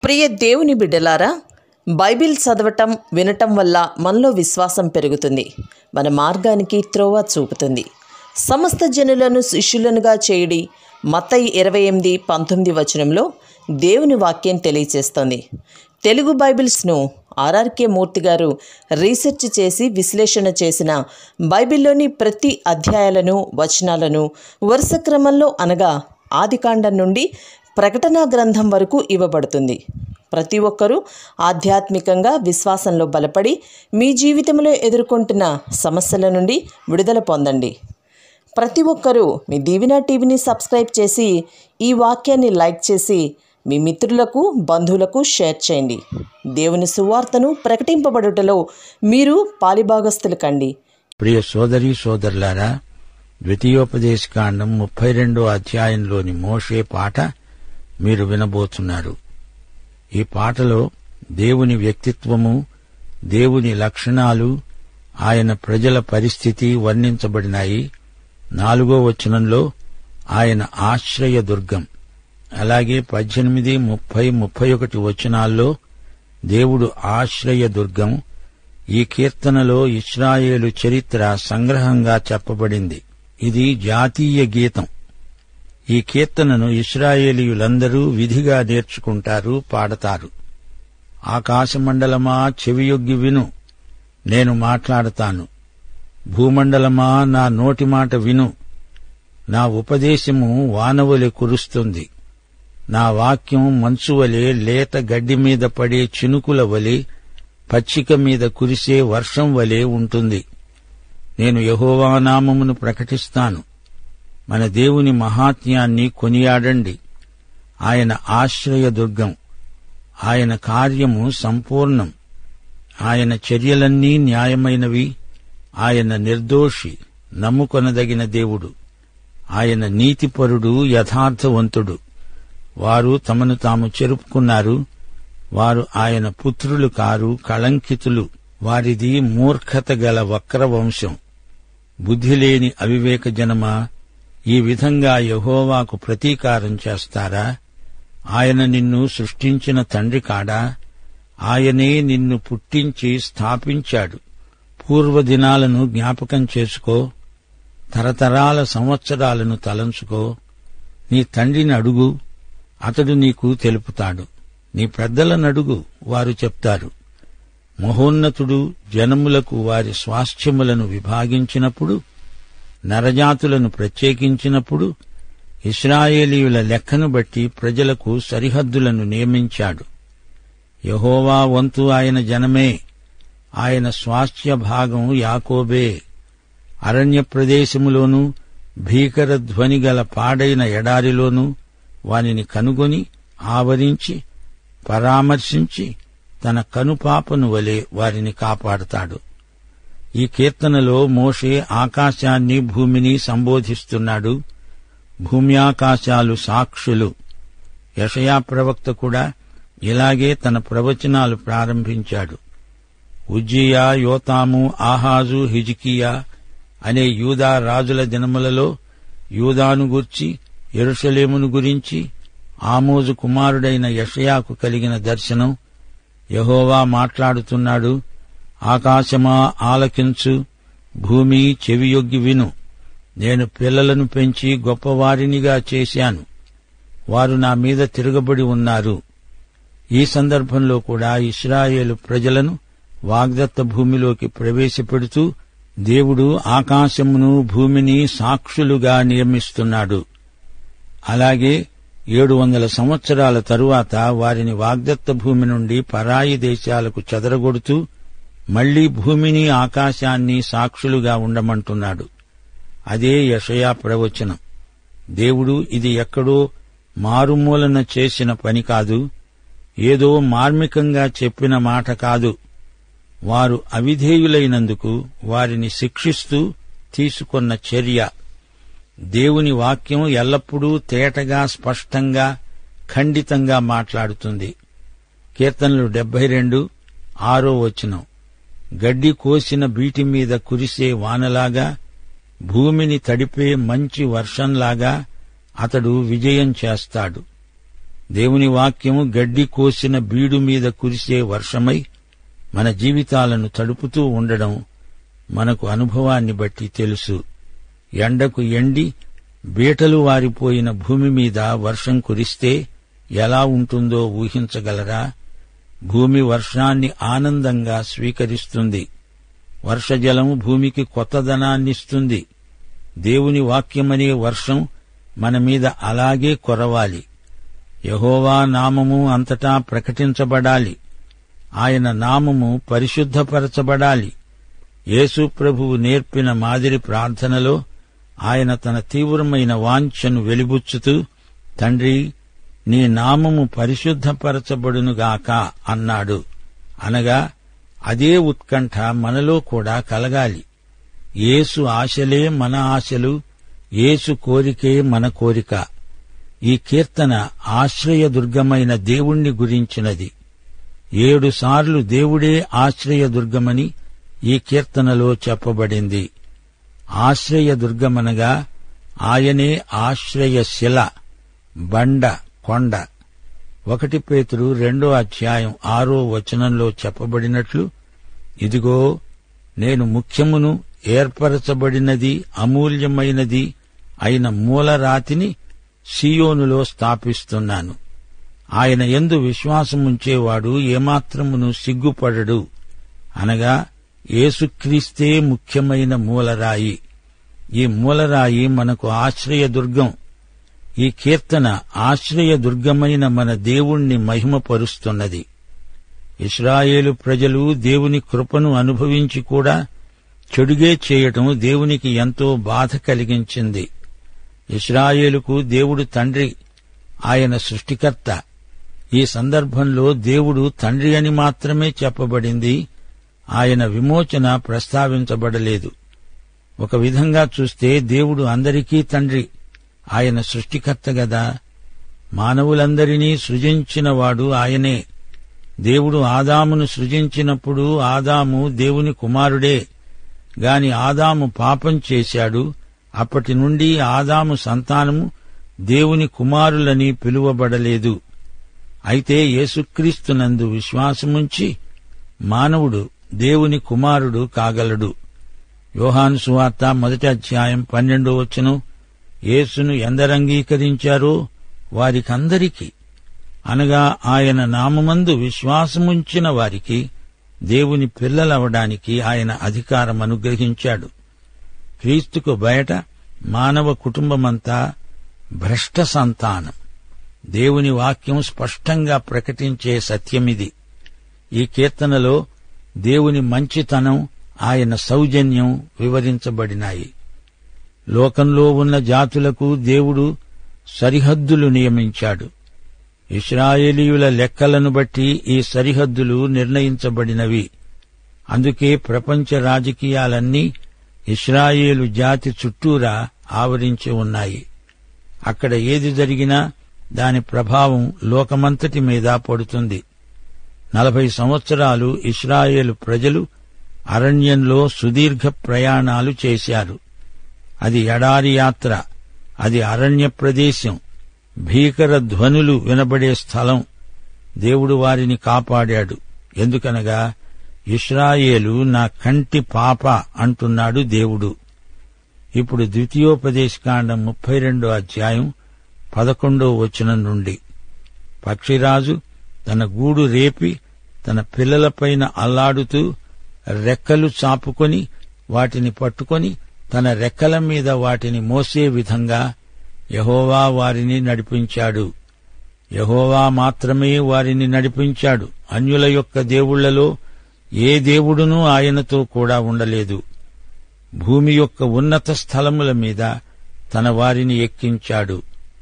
ప్రియ దేవుని బిడ్డలారా, బైబిల్ చదవటం వినటం వల్ల మనలో విశ్వాసం పెరుగుతుంది. మన మార్గానికి త్రోవ చూపుతుంది. సమస్త జనులను శిష్యులనుగా చేయడి మత్తయి 28:19 వచనంలో దేవుని వాక్యం తెలియచేస్తోంది. తెలుగు బైబిల్స్ను ఆర్ఆర్కే మూర్తి గారు రీసెర్చ్ చేసి విశ్లేషణ చేసిన బైబిల్లోని ప్రతి అధ్యాయాలను వచనాలను వరుస క్రమంలో అనగా ఆదికాండం నుండి ప్రకటనా గ్రంథం వరకు ఇవ్వబడుతుంది. ప్రతి ఒక్కరూ ఆధ్యాత్మికంగా విశ్వాసంలో బలపడి మీ జీవితంలో ఎదుర్కొంటున్న సమస్యల నుండి విడుదల పొందండి. ప్రతి ఒక్కరూ మీ దీవెన టీవీని సబ్స్క్రైబ్ చేసి ఈ వాక్యాన్ని లైక్ చేసి మీ మిత్రులకు బంధువులకు షేర్ చేయండి. దేవుని సువార్తను ప్రకటింపబడుటలో మీరు పాలిభాగస్తులు కండి. ప్రియ సోదరీ సోదరులారా, ద్వితీయోపదేశకాండం 32వ అధ్యాయంలోని మోషే పాట మీరు వినబోతున్నారు. ఈ పాటలో దేవుని వ్యక్తిత్వము, దేవుని లక్షణాలు, ఆయన ప్రజల పరిస్థితి వర్ణించబడినాయి. 4వ వచనంలో ఆయన ఆశ్రయదుర్గం, అలాగే 18, 30, 31 వచనాల్లో దేవుడు ఆశ్రయదుర్గం. ఈ కీర్తనలో ఇశ్రాయేలు చరిత్ర సంగ్రహంగా చెప్పబడింది. ఇది జాతీయ గీతం. ఈ కీర్తనను ఇశ్రాయేలీయులందరూ విధిగా నేర్చుకుంటారు, పాడతారు. ఆకాశమండలమా చెవియొగ్గి విను, నేను మాట్లాడతాను. భూమండలమా నా నోటి మాట విను. నా ఉపదేశము వానవలె కురుస్తుంది. నా వాక్యం మంచువలే, లేత గడ్డి మీద పడే చినుకుల వలె, పచ్చిక మీద కురిసే వర్షం వలె ఉంటుంది. నేను యెహోవా నామమును ప్రకటిస్తాను. మన దేవుని మహాత్మ్యాన్ని కొనియాడండి. ఆయన ఆశ్రయదుర్గం, ఆయన కార్యము సంపూర్ణం, ఆయన చర్యలన్నీ న్యాయమైనవి. ఆయన నిర్దోషి, నమ్ముకొనదగిన దేవుడు. ఆయన నీతిపరుడు, యథార్థవంతుడు. వారు తమను తాము చెరుపుకున్నారు. వారు ఆయన పుత్రులు కారు, కళంకితులు. వారిది మూర్ఖత గల వక్రవంశం. బుద్ధిలేని అవివేక జనమా, ఈ విధంగా యెహోవాకు ప్రతీకారం చేస్తారా? ఆయన నిన్ను సృష్టించిన తండ్రి కాడా? ఆయనే నిన్ను పుట్టించి స్థాపించాడు. పూర్వదినాలను జ్ఞాపకం చేసుకో, తరతరాల సంవత్సరాలను తలంచుకో. నీ తండ్రిని అడుగు, అతడు నీకు తెలుపుతాడు. నీ పెద్దలనడుగు, వారు చెప్తారు. మహోన్నతుడు జనములకు వారి స్వాస్థ్యములను విభాగించినప్పుడు, నరజాతులను ప్రత్యేకించినప్పుడు, ఇశ్రాయేలీయుల లెక్కను బట్టి ప్రజలకు సరిహద్దులను నియమించాడు. యెహోవా వంతు ఆయన జనమే, ఆయన స్వాస్థ్య భాగం యాకోబే. అరణ్య ప్రదేశములోనూ భీకర ధ్వని గల పాడైన ఎడారిలోనూ వానిని కనుగొని ఆవరించి పరామర్శించి తన కనుపాపను వలె వారిని కాపాడతాడు. ఈ కీర్తనలో మోషే ఆకాశాన్ని, భూమిని సంబోధిస్తున్నాడు. భూమ్యాకాశాలు సాక్షులు. యెషయా ప్రవక్త కూడా ఇలాగే తన ప్రవచనాలు ప్రారంభించాడు. ఉజ్జియా, యోతాము, ఆహాజు, హిజ్కియా అనే యూదా రాజుల దినములలో యూదాను గూర్చి, యెరూషలేమును గురించి ఆమోజు కుమారుడైన యెషయాకు కలిగిన దర్శనం. యెహోవా మాట్లాడుతున్నాడు. ఆకాశమా ఆలకించు, భూమి చెవియొగ్గి విను. నేను పిల్లలను పెంచి గొప్పవారినిగా చేశాను. వారు నా మీద తిరగబడి ఉన్నారు. ఈ సందర్భంలో కూడా ఇశ్రాయేలు ప్రజలను వాగ్దత్త భూమిలోకి ప్రవేశపెడుతూ దేవుడు ఆకాశమును, భూమిని సాక్షులుగా నియమిస్తున్నాడు. అలాగే 700 సంవత్సరాల తరువాత వారిని వాగ్దత్త భూమి నుండి పరాయి దేశాలకు చెదరగొడుతూ మళ్లీ భూమిని, ఆకాశాన్ని సాక్షులుగా ఉండమంటున్నాడు. అదే యెషయా ప్రవచనం. దేవుడు ఇది ఎక్కడో మారుమూలన చేసిన పని కాదు, ఏదో మార్మికంగా చెప్పిన మాట కాదు. వారు అవిధేయులైనందుకు వారిని శిక్షిస్తూ తీసుకొన్న చర్య. దేవుని వాక్యం ఎల్లప్పుడూ తేటగా, స్పష్టంగా, ఖండితంగా మాట్లాడుతుంది. కీర్తనలు 72, 6వ వచనం. గడ్డి కోసిన బీటి మీద కురిసే వానలాగా, భూమిని తడిపే మంచి వర్షంలాగా అతడు విజయం చేస్తాడు. దేవుని వాక్యము గడ్డి కోసిన బీడు మీద కురిసే వర్షమై మన జీవితాలను తడుపుతూ ఉండడం మనకు అనుభవాన్ని బట్టి తెలుసు. ఎండకు ఎండి బీటలు వారిపోయిన భూమి మీద వర్షం కురిస్తే ఎలా ఉంటుందో ఊహించగలరా? భూమి వర్షాన్ని ఆనందంగా స్వీకరిస్తుంది. వర్షజలం భూమికి కొత్తదనాన్నిస్తుంది. దేవుని వాక్యమనే వర్షం మన మీద అలాగే కురవాలి. యెహోవా నామము అంతటా ప్రకటించబడాలి. ఆయన నామము పరిశుద్ధపరచబడాలి. యేసు ప్రభువు నేర్పిన మాదిరి ప్రార్థనలో ఆయన తన తీవ్రమైన వాంఛను వెలిబుచ్చుతూ, తండ్రి, నీ నామము పరిశుద్ధపరచబడునుగాక అన్నాడు. అనగా అదే ఉత్కంఠ మనలో కూడా కలగాలి. యేసు ఆశలే మన ఆశలు, యేసు కోరికే మన కోరిక. ఈ కీర్తన ఆశ్రయదుర్గమైన దేవుణ్ణి గురించినది. 7 సార్లు దేవుడే ఆశ్రయదుర్గమని ఈ కీర్తనలో చెప్పబడింది. ఆశ్రయదుర్గమనగా ఆయనే ఆశ్రయశిల, బండ, కొండ. 1 పేతురు 2:6 చెప్పబడినట్లు, ఇదిగో నేను ముఖ్యమును ఏర్పరచబడినది అమూల్యమైనది అయిన మూలరాతిని సీయోనులో స్థాపిస్తున్నాను. ఆయన యందు విశ్వాసముంచేవాడు ఏమాత్రమును సిగ్గుపడడు. అనగా యేసుక్రీస్తే ముఖ్యమైన మూలరాయి. ఈ మూలరాయి మనకు ఆశ్రయదుర్గం. ఈ కీర్తన ఆశ్రయదుర్గమైన మన దేవుణ్ణి మహిమపరుస్తున్నది. ఇశ్రాయేలు ప్రజలు దేవుని కృపను అనుభవించి కూడా చెడుగే చేయటం దేవునికి ఎంతో బాధ కలిగించింది. ఇశ్రాయేలుకు దేవుడు తండ్రి, ఆయన సృష్టికర్త. ఈ సందర్భంలో దేవుడు తండ్రి అని మాత్రమే చెప్పబడింది. ఆయన విమోచన ప్రస్తావించబడలేదు. ఒక విధంగా చూస్తే దేవుడు అందరికీ తండ్రి. ఆయన సృష్టికర్త గదా. మానవులందరినీ సృజించినవాడు ఆయనే. దేవుడు ఆదామును సృజించినప్పుడు ఆదాము దేవుని కుమారుడే. గాని ఆదాము పాపం చేశాడు. అప్పటి నుండి ఆదాము సంతానము దేవుని కుమారులని పిలువబడలేదు. అయితే యేసుక్రీస్తునందు విశ్వాసముంచి మానవుడు దేవుని కుమారుడు కాగలడు. యోహాను సువార్త 1:12 యేసును ఎందరంగీకరించారో వారికందరికీ, అనగా ఆయన నామమందు విశ్వాసముంచిన వారికి దేవుని పిల్లలవడానికి ఆయన అధికారం అనుగ్రహించాడు. క్రీస్తుకు బయట మానవ కుటుంబమంతా భ్రష్ట సంతానం. దేవుని వాక్యం స్పష్టంగా ప్రకటించే సత్యమిది. ఈ కీర్తనలో దేవుని మంచితనం, ఆయన సౌజన్యం వివరించబడినాయి. లోకంలో ఉన్న జాతులకు దేవుడు సరిహద్దులు నియమించాడు. ఇశ్రాయేలీయుల లెక్కలను బట్టి ఈ సరిహద్దులు నిర్ణయించబడినవి. అందుకే ప్రపంచ రాజకీయాలన్నీ ఇశ్రాయేలు జాతి చుట్టూరా ఆవరించి ఉన్నాయి. అక్కడ ఏది జరిగినా దాని ప్రభావం లోకమంతటి మీద పడుతుంది. 40 సంవత్సరాలు ఇశ్రాయేలు ప్రజలు అరణ్యంలో సుదీర్ఘ ప్రయాణాలు చేశారు. అది ఎడారి యాత్ర, అది అరణ్య ప్రదేశం, భీకర ధ్వనులు వినబడే స్థలం. దేవుడు వారిని కాపాడాడు. ఎందుకనగా ఇశ్రాయేలు నా కంటి పాప అంటున్నాడు దేవుడు. ఇప్పుడు ద్వితీయోపదేశకాండం 32:11 నుండి, పక్షిరాజు తన గూడు రేపి తన పిల్లలపైన అల్లాడుతూ రెక్కలు చాపుకొని వాటిని పట్టుకొని తన రెక్కల మీద వాటిని మోసే విధంగా యెహోవా వారిని నడిపించాడు. యెహోవా మాత్రమే వారిని నడిపించాడు. అన్యుల యొక్క దేవుళ్లలో ఏ దేవుడునూ ఆయనతో కూడా ఉండలేదు. భూమి యొక్క ఉన్నత స్థలముల మీద తన వారిని ఎక్కించాడు.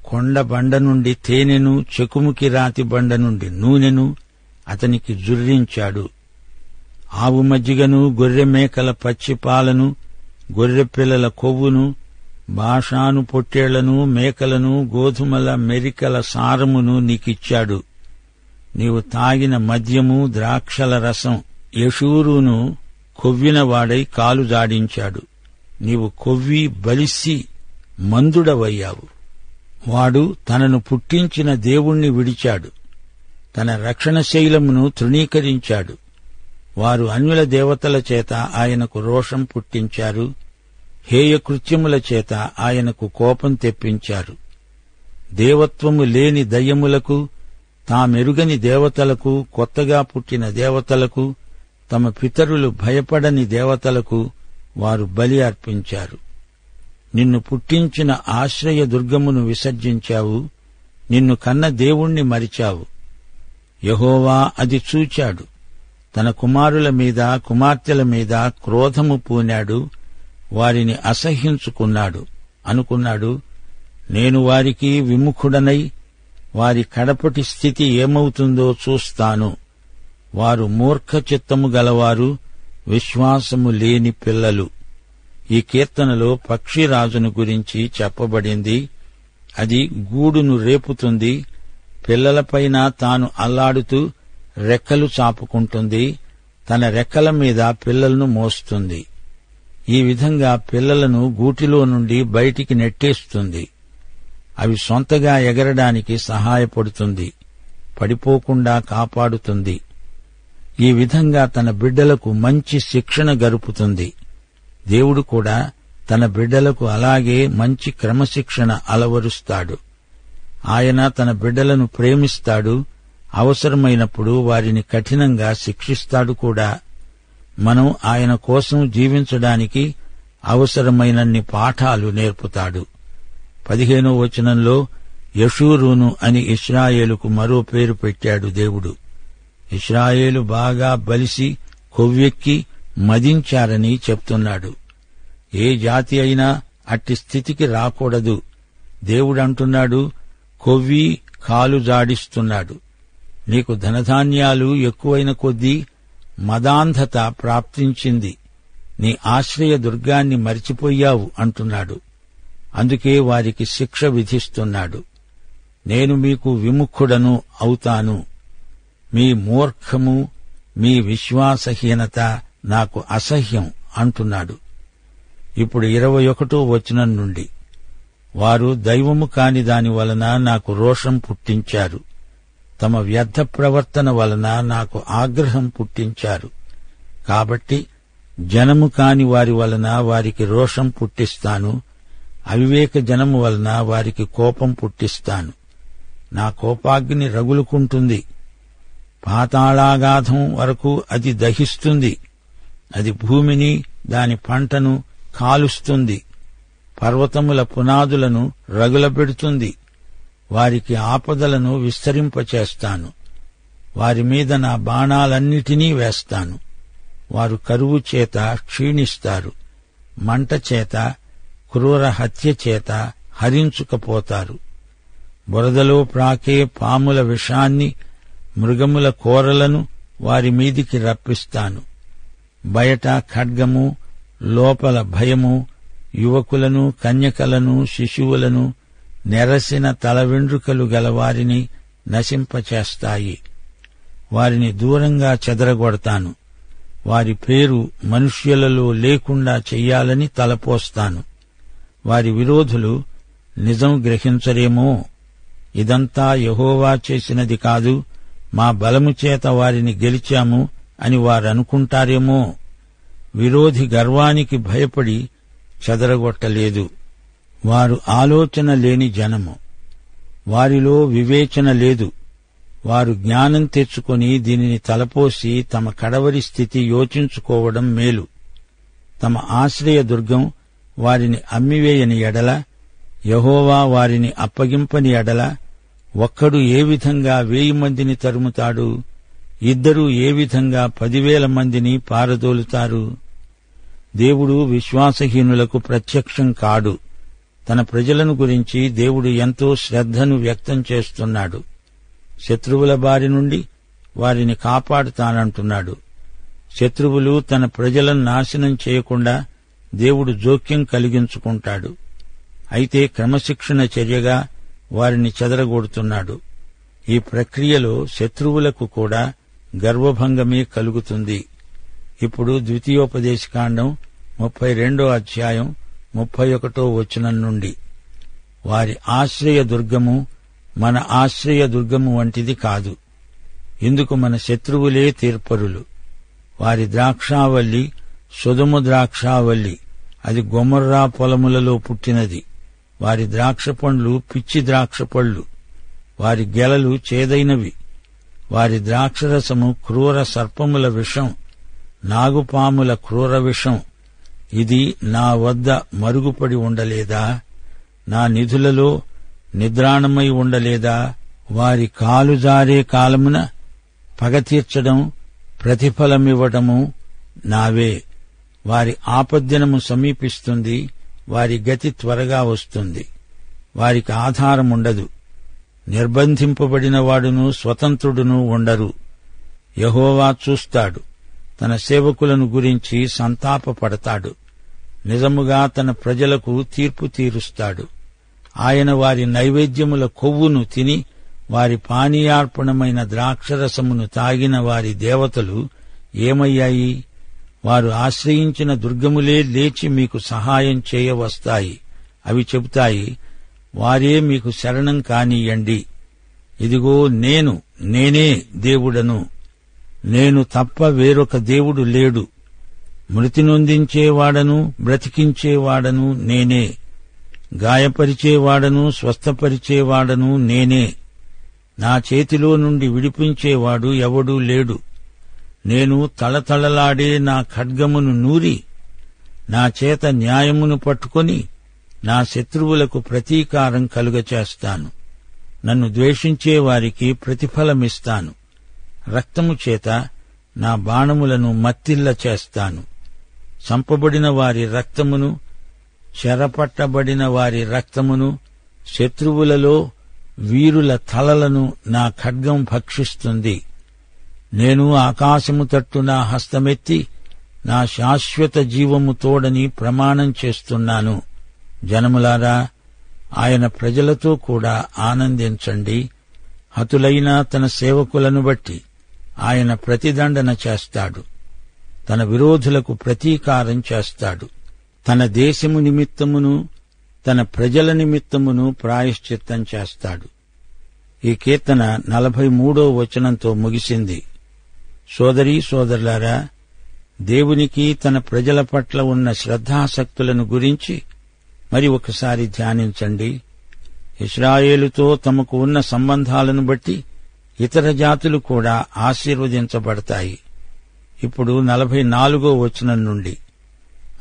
కొండ బండ నుండి తేనెను, చెకుముకి రాతి బండ నుండి నూనెను అతనికి జుర్రించాడు. ఆవు మజ్జిగను, గొర్రె మేకల పచ్చిపాలను, గొర్రె పిల్లల కొవ్వును, బాషాను పొట్టేళ్లను, మేకలను, గోధుమల మెరికల సారమును నీకిచ్చాడు. నీవు తాగిన మద్యము, ద్రాక్షల రసం యెషూరును కొవ్వినవాడై కాలు జాడించాడు. నీవు కొవ్వి బలిసి మందుడవయ్యావు. వాడు తనను పుట్టించిన దేవుణ్ణి విడిచాడు, తన రక్షణ శైలమును తృణీకరించాడు. వారు అన్యుల దేవతల చేత ఆయనకు రోషం పుట్టించారు, హేయకృత్యముల చేత ఆయనకు కోపం తెప్పించారు. దేవత్వము లేని దయ్యములకు, తామెరుగని దేవతలకు, కొత్తగా పుట్టిన దేవతలకు, తమ పితరులు భయపడని దేవతలకు వారు బలి అర్పించారు. నిన్ను పుట్టించిన ఆశ్రయ దుర్గమును విసర్జించావు, నిన్ను కన్న దేవుణ్ణి మరిచావు. యెహోవా అది చూచాడు, తన కుమారుల మీద కుమార్తెల మీద క్రోధము పూనాడు, వారిని అసహ్యించుకున్నాడు. అనుకున్నాడు, నేను వారికి విముఖుడనై వారి కడపటి స్థితి ఏమవుతుందో చూస్తాను. వారు మూర్ఖ చిత్తము గలవారు, విశ్వాసము లేని పిల్లలు. ఈ కీర్తనలో పక్షిరాజును గురించి చెప్పబడింది. అది గూడును రేపుతుంది, పిల్లలపైన తాను అల్లాడుతూ రెక్కలు చాపుకుంటుంది, తన రెక్కల మీద పిల్లలను మోస్తుంది. ఈ విధంగా పిల్లలను గూటిలో నుండి బయటికి నెట్టేస్తుంది. అవి సొంతగా ఎగరడానికి సహాయపడుతుంది, పడిపోకుండా కాపాడుతుంది. ఈ విధంగా తన బిడ్డలకు మంచి శిక్షణ గరుపుతుంది. దేవుడు కూడా తన బిడ్డలకు అలాగే మంచి క్రమశిక్షణ అలవరుస్తాడు. ఆయన తన బిడ్డలను ప్రేమిస్తాడు, అవసరమైనప్పుడు వారిని కఠినంగా శిక్షిస్తాడు కూడా. మనం ఆయన కోసం జీవించడానికి అవసరమైనన్ని పాఠాలు నేర్పుతాడు. 15వ వచనంలో యెషూరూను అని ఇశ్రాయేలుకు మరో పేరు పెట్టాడు దేవుడు. ఇశ్రాయేలు బాగా బలిసి కొవ్వెక్కి మదించారని చెప్తున్నాడు. ఏ జాతి అయినా అట్టి స్థితికి రాకూడదు. దేవుడంటున్నాడు, కొవ్వి కాలు జాడిస్తున్నాడు. నీకు ధనధాన్యాలు ఎక్కువైన కొద్దీ మదాంధత ప్రాప్తించింది, నీ ఆశ్రయ దుర్గాన్ని మరిచిపోయావు అంటున్నాడు. అందుకే వారికి శిక్ష విధిస్తున్నాడు. నేను మీకు విముఖుడను అవుతాను. మీ మూర్ఖము, మీ విశ్వాసహీనత నాకు అసహ్యం అంటున్నాడు. ఇప్పుడు 21వ వచనం నుండి, వారు దైవము కాని దాని వలన నాకు రోషం పుట్టించారు, తమ వ్యర్థ ప్రవర్తన వలన నాకు ఆగ్రహం పుట్టించారు. కాబట్టి జనము కాని వారి వలన వారికి రోషం పుట్టిస్తాను, అవివేక జనము వలన వారికి కోపం పుట్టిస్తాను. నా కోపాగ్ని రగులుకుంటుంది, పాతాళాగాధం వరకు అది దహిస్తుంది. అది భూమిని, దాని పంటను కాలుస్తుంది, పర్వతముల పునాదులను రగులబెడుతుంది. వారికి ఆపదలను విస్తరింపచేస్తాను, వారి మీద నా బాణాలన్నిటినీ వేస్తాను. వారు కరువు చేత క్షీణిస్తారు, మంట చేత, క్రూర హత్య చేత హరించుకపోతారు. బురదలో ప్రాకే పాముల విషాన్ని, మృగముల కోరలను వారి మీదికి రప్పిస్తాను. బయట ఖడ్గము, లోపల భయము, యువకులను, కన్యకలను, శిశువులను, నెరసిన తల వెండ్రుకలు గలవారిని నశింపచేస్తాయి. వారిని దూరంగా చెదరగొడతాను. వారి పేరు మనుష్యులలో లేకుండా చెయ్యాలని తలపోస్తాను. వారి విరోధులు నిజం గ్రహించరేమో, ఇదంతా యెహోవా చేసినది కాదు, మా బలము చేత వారిని గెలిచాము అని వారనుకుంటారేమో. విరోధి గర్వానికి భయపడి చెదరగొట్టలేదు. వారు ఆలోచన లేని జనము, వారిలో వివేచన లేదు. వారు జ్ఞానం తెచ్చుకొని దీనిని తలపోసి తమ కడవరి స్థితి యోచించుకోవడం మేలు. తమ ఆశ్రయ దుర్గం వారిని అమ్మివేయని ఎడల, యెహోవా వారిని అప్పగింపని ఎడల, ఒక్కడు ఏ విధంగా 1000 మందిని తరుముతాడు, ఇద్దరు ఏ విధంగా 10,000 మందిని పారదోలుతారు. దేవుడు విశ్వాసహీనులకు ప్రత్యక్షం కాడు. తన ప్రజలను గురించి దేవుడు ఎంతో శ్రద్ధను వ్యక్తం చేస్తున్నాడు. శత్రువుల బారి నుండి వారిని కాపాడుతానంటున్నాడు. శత్రువులు తన ప్రజలను నాశనం చేయకుండా దేవుడు జోక్యం కలిగించుకుంటాడు. అయితే క్రమశిక్షణ చర్యగా వారిని చెదరగొడుతున్నాడు. ఈ ప్రక్రియలో శత్రువులకు కూడా గర్వభంగమే కలుగుతుంది. ఇప్పుడు ద్వితీయోపదేశకాండం 32వ అధ్యాయం 31వ వచనం నుండి, వారి ఆశ్రయదుర్గము మన ఆశ్రయదుర్గము వంటిది కాదు. ఇందుకు మన శత్రువులే తీర్పరులు. వారి ద్రాక్షావల్లి సొదొమ ద్రాక్షావల్లి, అది గొమొర్రా పొలములలో పుట్టినది. వారి ద్రాక్ష పండ్లు పిచ్చి ద్రాక్ష పళ్ళు, వారి గెలలు చేదైనవి. వారి ద్రాక్షరసము క్రూర సర్పముల విషం, నాగుపాముల క్రూర విషం. ఇది నా వద్ద మరుగుపడి ఉండలేదా? నా నిధులలో నిద్రాణమై ఉండలేదా? వారి కాలు జారే కాలమున పగ తీర్చడం, ప్రతిఫలమివ్వటము నావే. వారి ఆపద్దినము సమీపిస్తుంది, వారి గతి త్వరగా వస్తుంది. వారికి ఆధారముండదు. నిర్బంధింపబడిన వాడును స్వతంత్రుడును ఉండరు. యెహోవా చూస్తాడు, తన సేవకులను గురించి సంతాపపడతాడు. నిజముగా తన ప్రజలకు తీర్పు తీరుస్తాడు. ఆయన వారి నైవేద్యముల కొవ్వును తిని వారి పానీయార్పణమైన ద్రాక్షరసమును తాగిన వారి దేవతలు ఏమయ్యాయి? వారు ఆశ్రయించిన దుర్గములే లేచి మీకు సహాయం చేయవస్తాయి. అవి చెబుతాయి, వారే మీకు శరణం కానీయండి. ఇదిగో నేనే దేవుడను, నేను తప్ప వేరొక దేవుడు లేడు. మృతి నొందించేవాడను బ్రతికించేవాడను నేనే, గాయపరిచేవాడను స్వస్థపరిచేవాడను నేనే. నా చేతిలో నుండి విడిపించేవాడు ఎవడూ లేడు. నేను తళతళలాడే నా ఖడ్గమును నూరి, నా చేత న్యాయమును పట్టుకొని నా శత్రువులకు ప్రతీకారం కలుగచేస్తాను. నన్ను ద్వేషించే వారికి ప్రతిఫలమిస్తాను. రక్తము చేత నా బాణములను మత్తిల్ల చేస్తాను. చంపబడిన వారి రక్తమును, చెరపట్టబడిన వారి రక్తమును, శత్రువులలో వీరుల తలలను నా ఖడ్గం భక్షిస్తుంది. నేను ఆకాశము తట్టు నా హస్తమెత్తి నా శాశ్వత జీవము తోడని ప్రమాణం చేస్తున్నాను. జనములారా, ఆయన ప్రజలతో కూడా ఆనందించండి. హతులైన తన సేవకులను బట్టి ఆయన ప్రతిదండన చేస్తాడు. తన విరోధులకు ప్రతీకారం చేస్తాడు. తన దేశము నిమిత్తమును తన ప్రజల నిమిత్తమును ప్రాయశ్చిత్తం చేస్తాడు. ఈ కీర్తన 43వ వచనంతో ముగిసింది. సోదరీ సోదరులారా, దేవునికి తన ప్రజల పట్ల ఉన్న శ్రద్ధాసక్తులను గురించి మరి ఒకసారి ధ్యానించండి. ఇశ్రాయేలుతో తమకు ఉన్న సంబంధాలను బట్టి ఇతర జాతులు కూడా ఆశీర్వదించబడతాయి. ఇప్పుడు 44వ వచనం నుండి,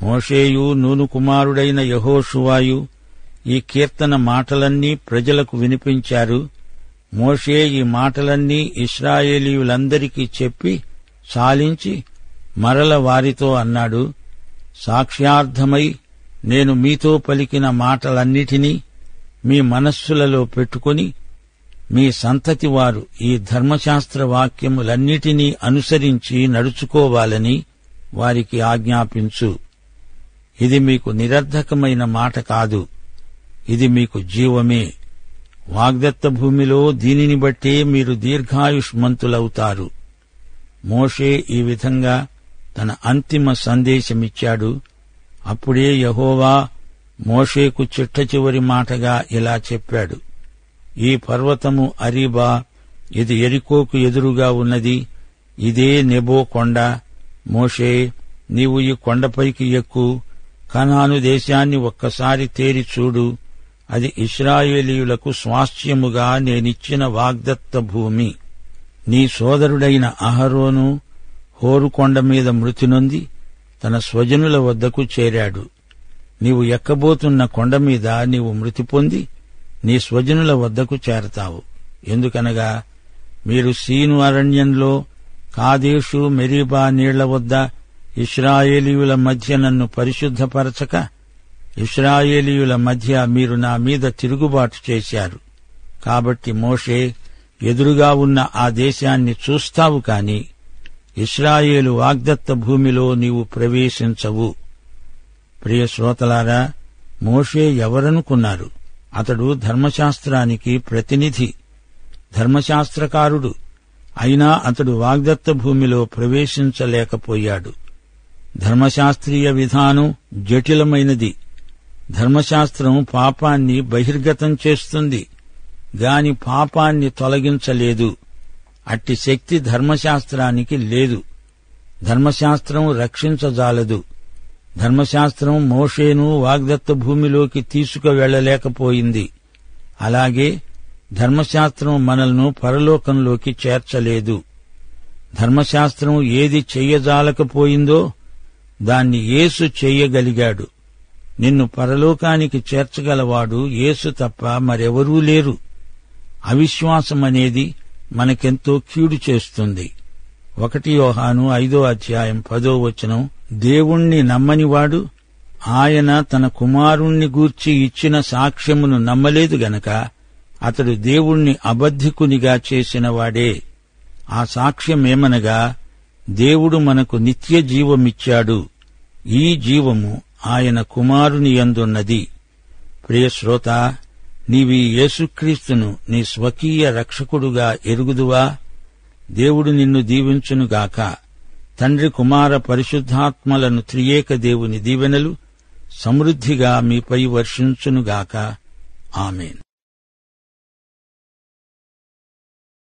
మోషేయు నూను కుమారుడైన యెహోషువాయు ఈ కీర్తన మాటలన్నీ ప్రజలకు వినిపించారు. మోషే ఈ మాటలన్నీ ఇశ్రాయేలీయులందరికీ చెప్పి చాలించి మరల వారితో అన్నాడు, సాక్ష్యార్థమై నేను మీతో పలికిన మాటలన్నిటినీ మీ మనస్సులలో పెట్టుకుని మీ సంతతి వారు ఈ ధర్మశాస్త్ర వాక్యములన్నిటినీ అనుసరించి నడుచుకోవాలని వారికి ఆజ్ఞాపించు. ఇది మీకు నిరర్ధకమైన మాట కాదు, ఇది మీకు జీవమే. వాగ్దత్త భూమిలో దీనిని బట్టే మీరు దీర్ఘాయుష్మంతులవుతారు. మోషే ఈ విధంగా తన అంతిమ సందేశమిచ్చాడు. అప్పుడే యెహోవా మోషేకు చిట్టచివరి మాటగా ఇలా చెప్పాడు, ఈ పర్వతము అరీబా, ఇది యెరికోకు ఎదురుగా ఉన్నది, ఇదే నెబో కొండ. మోషే, నీవు ఈ కొండపైకి ఎక్కు, కనాను దేశాన్ని ఒక్కసారి తేరి చూడు. అది ఇశ్రాయేలీయులకు స్వాస్థ్యముగా నేనిచ్చిన వాగ్దత్త భూమి. నీ సోదరుడైన అహరోను హోరు కొండ మీద మృతి నొంది తన స్వజనుల వద్దకు చేరాడు. నీవు ఎక్కబోతున్న కొండ మీద నీవు మృతి పొంది నీ స్వజనుల వద్దకు చేరతావు. ఎందుకనగా మీరు సీను అరణ్యంలో కాదేషు మెరీబా నీళ్ల వద్ద ఇశ్రాయేలీయుల మధ్య నన్ను పరిశుద్ధపరచక ఇశ్రాయేలీయుల మధ్య మీరు నా మీద తిరుగుబాటు చేశారు. కాబట్టి మోషే, ఎదురుగా ఉన్న ఆ దేశాన్ని చూస్తావు కాని ఇశ్రాయేలు వాగ్దత్త భూమిలో నీవు ప్రవేశించవు. ప్రియ శ్రోతలారా, మోషే ఎవరనుకున్నారు? అతడు ధర్మశాస్త్రానికి ప్రతినిధి, ధర్మశాస్త్రకారుడు. అయినా అతడు వాగ్దత్త భూమిలో ప్రవేశించలేకపోయాడు. ధర్మశాస్త్రీయ విధానం జటిలమైనది. ధర్మశాస్త్రం పాపాన్ని బహిర్గతం చేస్తుంది గాని పాపాన్ని తొలగించలేదు. అట్టి శక్తి ధర్మశాస్త్రానికి లేదు. ధర్మశాస్త్రం రక్షించజాలదు. ధర్మశాస్త్రం మోషేను వాగ్దత్త భూమిలోకి తీసుకువెళ్లలేకపోయింది. అలాగే ధర్మశాస్త్రం మనల్ని పరలోకంలోకి చేర్చలేదు. ధర్మశాస్త్రం ఏది చెయ్యజాలకపోయిందో దాన్ని యేసు చెయ్యగలిగాడు. నిన్ను పరలోకానికి చేర్చగలవాడు యేసు తప్ప మరెవరూ లేరు. అవిశ్వాసమనేది మనకెంతో కీడు చేస్తుంది. 1 యోహాను 5:10 దేవుణ్ణి నమ్మనివాడు ఆయన తన కుమారుణ్ణి గూర్చి ఇచ్చిన సాక్ష్యమును నమ్మలేదు గనక అతడు దేవుణ్ణి అబద్ధికునిగా చేసినవాడే. ఆ సాక్ష్యమేమనగా దేవుడు మనకు నిత్య జీవమిచ్చాడు. ఈ జీవము ఆయన కుమారుని యందున్నది. ప్రియశ్రోత, నీవీ యేసుక్రీస్తును నీ స్వకీయ రక్షకుడుగా ఎరుగుదువా? దేవుడు నిన్ను దీవించునుగాక. తండ్రి, కుమార, పరిశుద్ధాత్మలను త్రియేక దేవుని దీవెనలు సమృద్ధిగా మీపై వర్షించునుగాక. ఆమేన్.